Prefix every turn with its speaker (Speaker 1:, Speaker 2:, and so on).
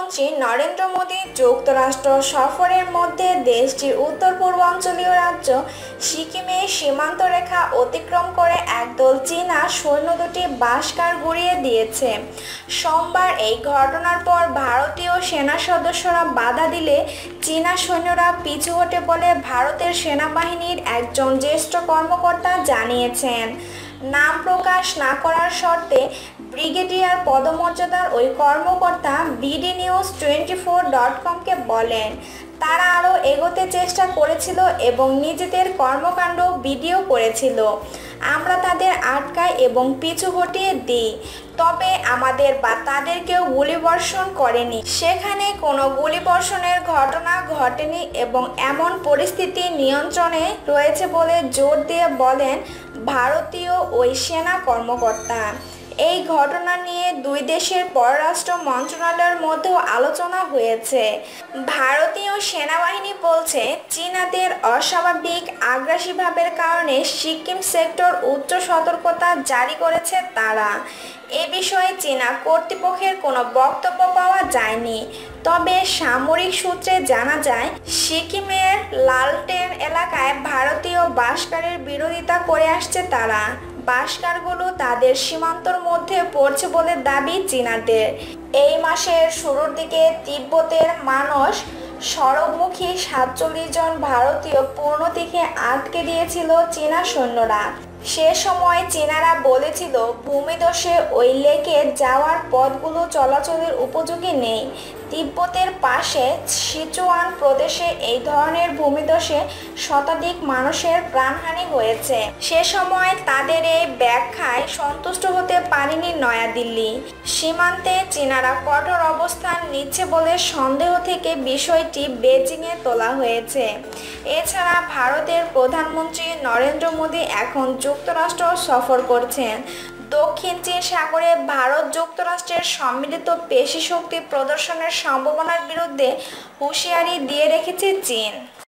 Speaker 1: প্রধানমন্ত্রী নরেন্দ্র মোদী যুক্তরাষ্ট্র সফরের মধ্যে দেশটির উত্তর পূর্বাঞ্চলীয় রাজ্য সিকিমের সীমান্ত রেখা অতিক্রম করে একদল চীনা সৈন্য দুটি বাসকার গুঁড়িয়ে দিয়েছে। সোমবার এই ঘটনার পর ভারতীয় সেনা সদস্যরা বাধা দিলে চীনা সৈন্যরা পিছু হটে বলে ভারতের সেনাবাহিনীর একজন জ্যেষ্ঠ কর্মকর্তা জানিয়েছেন। নাম প্রকাশ না করার শর্তে ব্রিগেডিয়ার পদমর্যাদার ওই কর্মকর্তা BDNews24.com-কে বলেন, তারা আরও এগোতে চেষ্টা করেছিল এবং নিজেদের কর্মকাণ্ড ভিডিও করেছিল। আমরা তাদের আটকাই এবং পিছু হটিয়ে দিই, তবে আমাদের বা তাদের কেউ গুলিবর্ষণ করেনি। সেখানে কোনো গুলিবর্ষণের ঘটনা ঘটেনি এবং এমন পরিস্থিতি নিয়ন্ত্রণে রয়েছে বলে জোর দিয়ে বলেন ভারতীয় ওই সেনা কর্মকর্তা। এই ঘটনা নিয়ে দুই দেশের পররাষ্ট্র মন্ত্রণালয়ের মধ্যেও আলোচনা হয়েছে। ভারতীয় সেনাবাহিনী বলছে, চীনাদের অস্বাভাবিক আগ্রাসী ভাবের কারণে সিকিম সেক্টর উচ্চ সতর্কতা জারি করেছে তারা। এ বিষয়ে চীনা কর্তৃপক্ষের কোনো বক্তব্য পাওয়া যায়নি। তবে সামরিক সূত্রে জানা যায়, সিকিমের লালটেন এলাকায় ভারতীয় বাসকারের বিরোধিতা করে আসছে তারা। বাসকারগুলো তাদের সীমান্তর মধ্যে পড়ছে বলে দাবি চীনাদের। এই মাসের শুরুর দিকে তিব্বতের মানস সড়কমুখী 47 জন ভারতীয় পূর্ণতিকে আটকে দিয়েছিল চীনা সৈন্যরা। সে সময় চীনারা বলেছিল, ভূমিধসে ওই লেকে যাওয়ার পথগুলো চলাচলের উপযোগী নেই। তিব্বতের পাশে সিচুয়ান প্রদেশে এই ধরনের ভূমিধসে শতাধিক মানুষের প্রাণহানি হয়েছে। সে সময় তাদের এই ব্যাখ্যায় সন্তুষ্ট হতে পারেনি নয়াদিল্লি। সীমান্তে চীনারা কঠোর অবস্থান নিচ্ছে বলে সন্দেহ থেকে বিষয়টি বেজিংয়ে তোলা হয়েছে। এছাড়া ভারতের প্রধানমন্ত্রী নরেন্দ্র মোদী এখন যুক্তরাষ্ট্র সফর করছেন। দক্ষিণ চীন সাগরে ভারত যুক্তরাষ্ট্রের সম্মিলিত পেশি শক্তি প্রদর্শনের সম্ভাবনার বিরুদ্ধে হুঁশিয়ারি দিয়ে রেখেছে চীন।